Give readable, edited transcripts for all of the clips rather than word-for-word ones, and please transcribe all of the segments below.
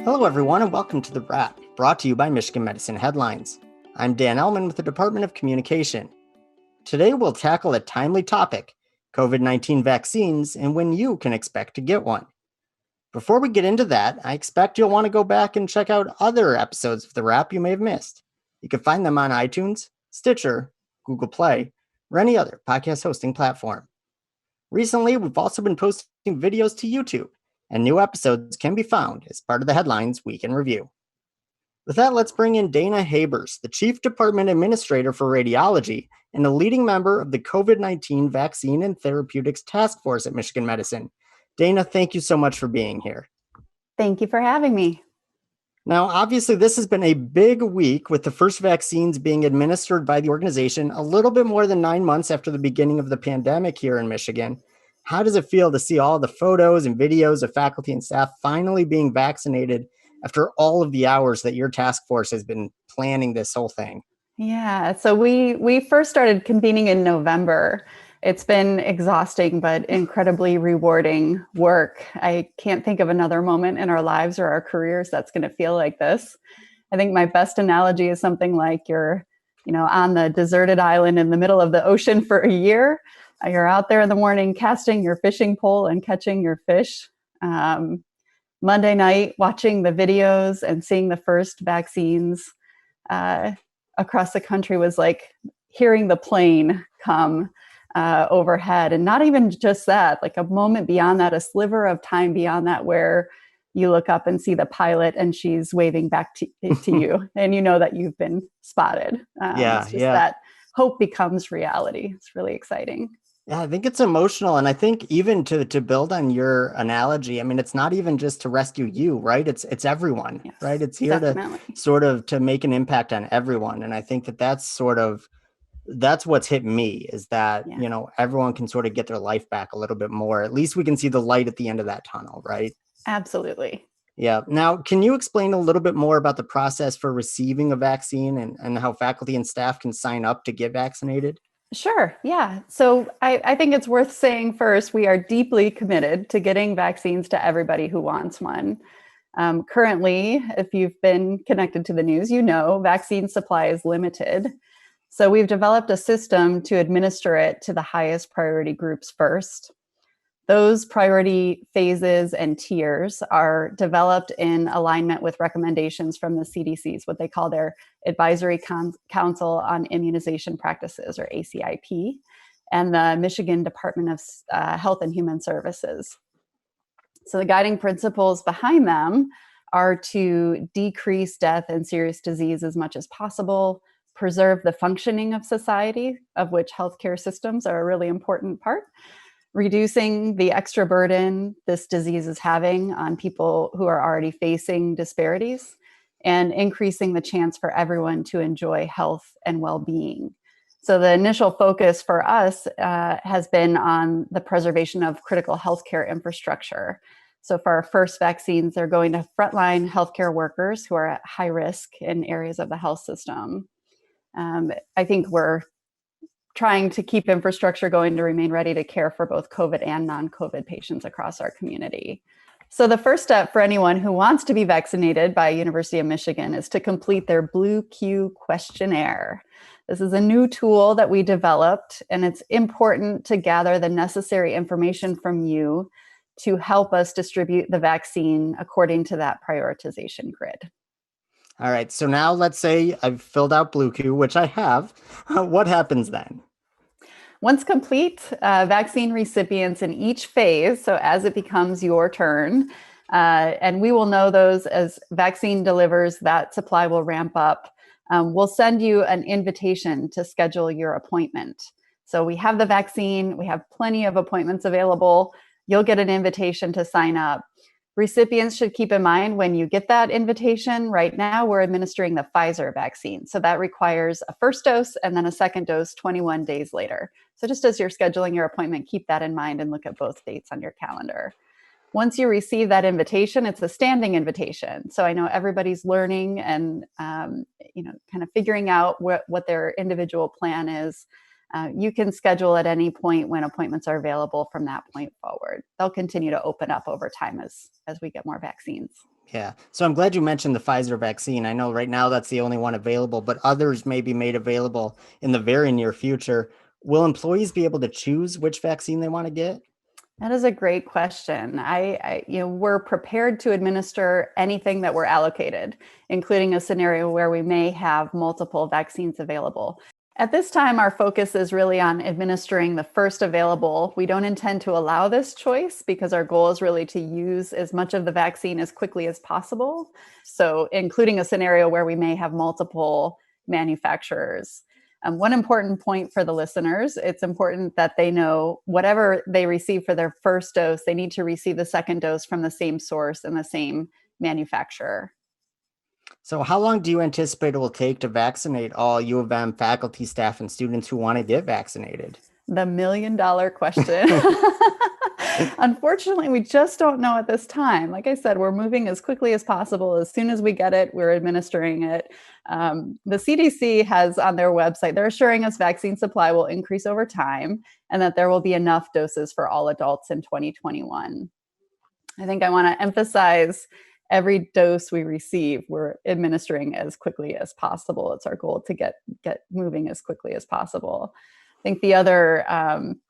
Hello, everyone, and welcome to The Wrap, brought to you by Michigan Medicine Headlines. I'm Dan Ellman with the Department of Communication. Today, we'll tackle a timely topic, COVID-19 vaccines, and when you can expect to get one. Before we get into that, I expect you'll want to go back and check out other episodes of The Wrap you may have missed. You can find them on iTunes, Stitcher, Google Play, or any other podcast hosting platform. Recently, we've also been posting videos to YouTube, and new episodes can be found as part of the Headlines Week in Review. With that, let's bring in Dana Habers, the Chief Department Administrator for Radiology and a leading member of the COVID-19 Vaccine and Therapeutics Task Force at Michigan Medicine. Dana, thank you so much for being here. Thank you for having me. Now, obviously, this has been a big week with the first vaccines being administered by the organization a little bit more than 9 months after the beginning of the pandemic here in Michigan. How does it feel to see all the photos and videos of faculty and staff finally being vaccinated after all of the hours that your task force has been planning this whole thing? Yeah, so we first started convening in November. It's been exhausting, but incredibly rewarding work. I can't think of another moment in our lives or our careers that's going to feel like this. I think my best analogy is something like you're, on the deserted island in the middle of the ocean for a year. You're out there in the morning casting your fishing pole and catching your fish. Monday night, watching the videos and seeing the first vaccines across the country was like hearing the plane come overhead. And not even just that, like a moment beyond that, a sliver of time beyond that where you look up and see the pilot and she's waving back to you and you know that you've been spotted. That hope becomes reality. It's really exciting. Yeah, I think it's emotional. And I think even to build on your analogy, I mean, it's not even just to rescue you, right? It's everyone, yes, right? It's here definitely. to make an impact on everyone. And I think that's what's hit me is that, everyone can sort of get their life back a little bit more. At least we can see the light at the end of that tunnel, right? Absolutely. Yeah. Now, can you explain a little bit more about the process for receiving a vaccine and how faculty and staff can sign up to get vaccinated? Sure. Yeah. So I think it's worth saying first, we are deeply committed to getting vaccines to everybody who wants one. Currently, if you've been connected to the news, vaccine supply is limited. So we've developed a system to administer it to the highest priority groups first. Those priority phases and tiers are developed in alignment with recommendations from the CDC's, what they call their Advisory Council on Immunization Practices, or ACIP, and the Michigan Department of Health and Human Services. So the guiding principles behind them are to decrease death and serious disease as much as possible, preserve the functioning of society, of which healthcare systems are a really important part, reducing the extra burden this disease is having on people who are already facing disparities, and increasing the chance for everyone to enjoy health and well-being. So the initial focus for us has been on the preservation of critical healthcare infrastructure. So for our first vaccines, they're going to frontline healthcare workers who are at high risk in areas of the health system. I think we're trying to keep infrastructure going to remain ready to care for both COVID and non-COVID patients across our community. So the first step for anyone who wants to be vaccinated by University of Michigan is to complete their Blue Q questionnaire. This is a new tool that we developed, and it's important to gather the necessary information from you to help us distribute the vaccine according to that prioritization grid. All right, so now let's say I've filled out Blue Q, which I have. What happens then? Once complete, vaccine recipients in each phase, so as it becomes your turn, and we will know those as vaccine delivers, that supply will ramp up. We'll send you an invitation to schedule your appointment. So we have the vaccine, we have plenty of appointments available. You'll get an invitation to sign up. Recipients should keep in mind when you get that invitation. Right now, we're administering the Pfizer vaccine. So that requires a first dose and then a second dose 21 days later. So just as you're scheduling your appointment, keep that in mind and look at both dates on your calendar. Once you receive that invitation, it's a standing invitation. So I know everybody's learning and kind of figuring out what their individual plan is. You can schedule at any point when appointments are available from that point forward. They'll continue to open up over time as we get more vaccines. Yeah. So I'm glad you mentioned the Pfizer vaccine. I know right now that's the only one available, but others may be made available in the very near future. Will employees be able to choose which vaccine they want to get? That is a great question. We're prepared to administer anything that we're allocated, including a scenario where we may have multiple vaccines available. At this time, our focus is really on administering the first available. We don't intend to allow this choice because our goal is really to use as much of the vaccine as quickly as possible. So, including a scenario where we may have multiple manufacturers. One important point for the listeners, it's important that they know whatever they receive for their first dose, they need to receive the second dose from the same source and the same manufacturer. So how long do you anticipate it will take to vaccinate all U of M faculty, staff, and students who want to get vaccinated? The $1 million question. Unfortunately, we just don't know at this time. Like I said, we're moving as quickly as possible. As soon as we get it, we're administering it. The CDC has on their website, they're assuring us vaccine supply will increase over time and that there will be enough doses for all adults in 2021. I think I want to emphasize every dose we receive, we're administering as quickly as possible. It's our goal to get moving as quickly as possible. I think the other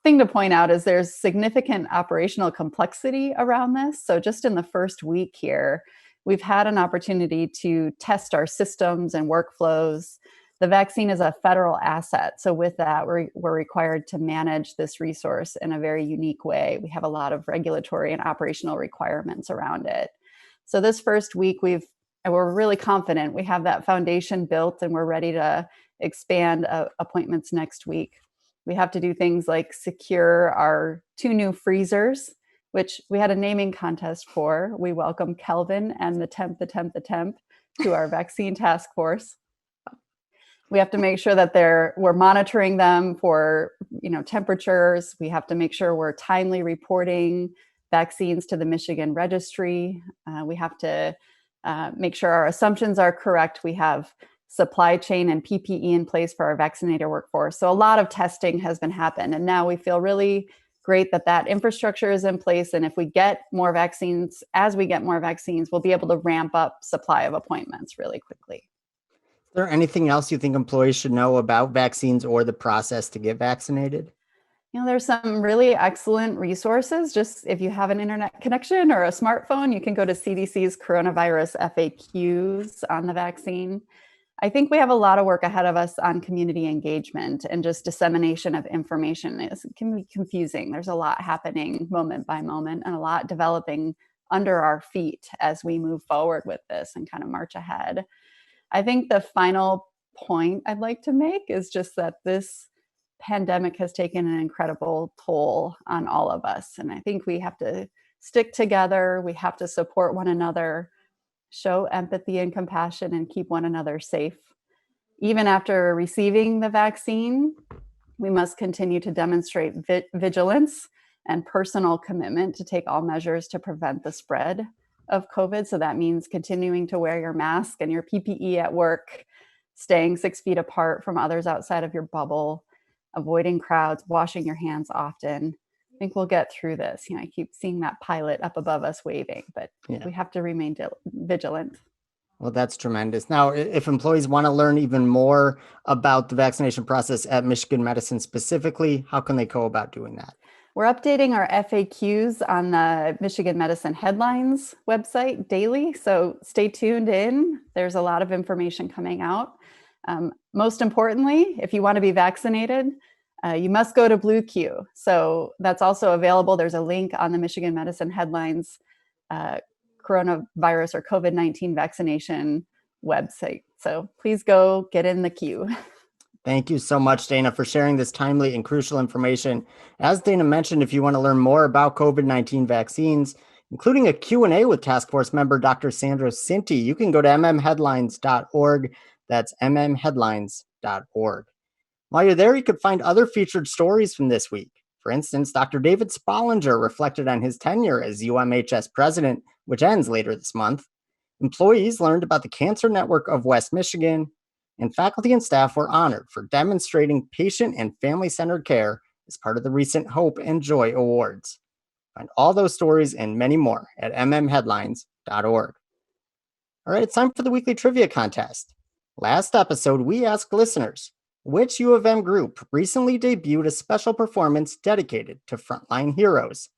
thing to point out is there's significant operational complexity around this. So just in the first week here, we've had an opportunity to test our systems and workflows. The vaccine is a federal asset. So with that, we're required to manage this resource in a very unique way. We have a lot of regulatory and operational requirements around it. So this first week, we're really confident we have that foundation built and we're ready to expand appointments next week. We have to do things like secure our 2 new freezers, which we had a naming contest for. We welcome Kelvin and the temp to our vaccine task force. We have to make sure that we're monitoring them for, temperatures. We have to make sure we're timely reporting vaccines to the Michigan registry. We have to make sure our assumptions are correct. We have supply chain and PPE in place for our vaccinator workforce. So a lot of testing has been happened. And now we feel really great that infrastructure is in place. And if we get more vaccines, we'll be able to ramp up supply of appointments really quickly. Is there anything else you think employees should know about vaccines or the process to get vaccinated? There's some really excellent resources. Just if you have an internet connection or a smartphone, you can go to CDC's coronavirus FAQs on the vaccine. I think we have a lot of work ahead of us on community engagement and just dissemination of information. It can be confusing. There's a lot happening moment by moment and a lot developing under our feet as we move forward with this and kind of march ahead. I think the final point I'd like to make is just that this pandemic has taken an incredible toll on all of us. And I think we have to stick together. We have to support one another, show empathy and compassion, and keep one another safe. Even after receiving the vaccine, we must continue to demonstrate vigilance and personal commitment to take all measures to prevent the spread of COVID. So that means continuing to wear your mask and your PPE at work, staying 6 feet apart from others outside of your bubble, avoiding crowds, washing your hands often. I think we'll get through this. I keep seeing that pilot up above us waving, but we have to remain vigilant. Well, that's tremendous. Now, if employees want to learn even more about the vaccination process at Michigan Medicine specifically, how can they go about doing that? We're updating our FAQs on the Michigan Medicine Headlines website daily, so stay tuned in. There's a lot of information coming out. Most importantly, if you want to be vaccinated, you must go to Blue Q. So that's also available. There's a link on the Michigan Medicine Headlines coronavirus or COVID-19 vaccination website. So please go get in the queue. Thank you so much, Dana, for sharing this timely and crucial information. As Dana mentioned, if you want to learn more about COVID-19 vaccines, including a Q&A with Task Force member Dr. Sandra Sinti, you can go to mmheadlines.org. That's mmheadlines.org. While you're there, you could find other featured stories from this week. For instance, Dr. David Spollinger reflected on his tenure as UMHS president, which ends later this month. Employees learned about the Cancer Network of West Michigan, and faculty and staff were honored for demonstrating patient and family-centered care as part of the recent Hope and Joy Awards. Find all those stories and many more at mmheadlines.org. All right, it's time for the weekly trivia contest. Last episode, we asked listeners, which U of M group recently debuted a special performance dedicated to frontline heroes?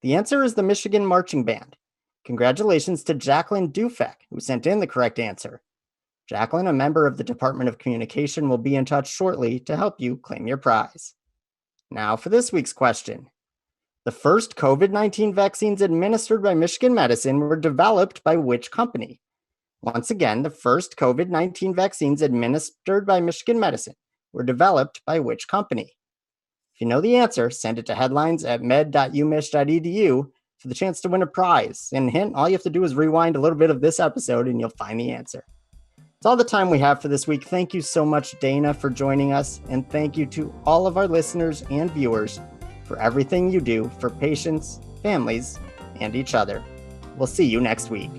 The answer is the Michigan Marching Band. Congratulations to Jacqueline Dufek, who sent in the correct answer. Jacqueline, a member of the Department of Communication, will be in touch shortly to help you claim your prize. Now for this week's question. The first COVID-19 vaccines administered by Michigan Medicine were developed by which company? Once again, the first COVID-19 vaccines administered by Michigan Medicine were developed by which company? If you know the answer, send it to headlines@med.umich.edu for the chance to win a prize. And hint, all you have to do is rewind a little bit of this episode and you'll find the answer. It's all the time we have for this week. Thank you so much, Dana, for joining us. And thank you to all of our listeners and viewers for everything you do for patients, families, and each other. We'll see you next week.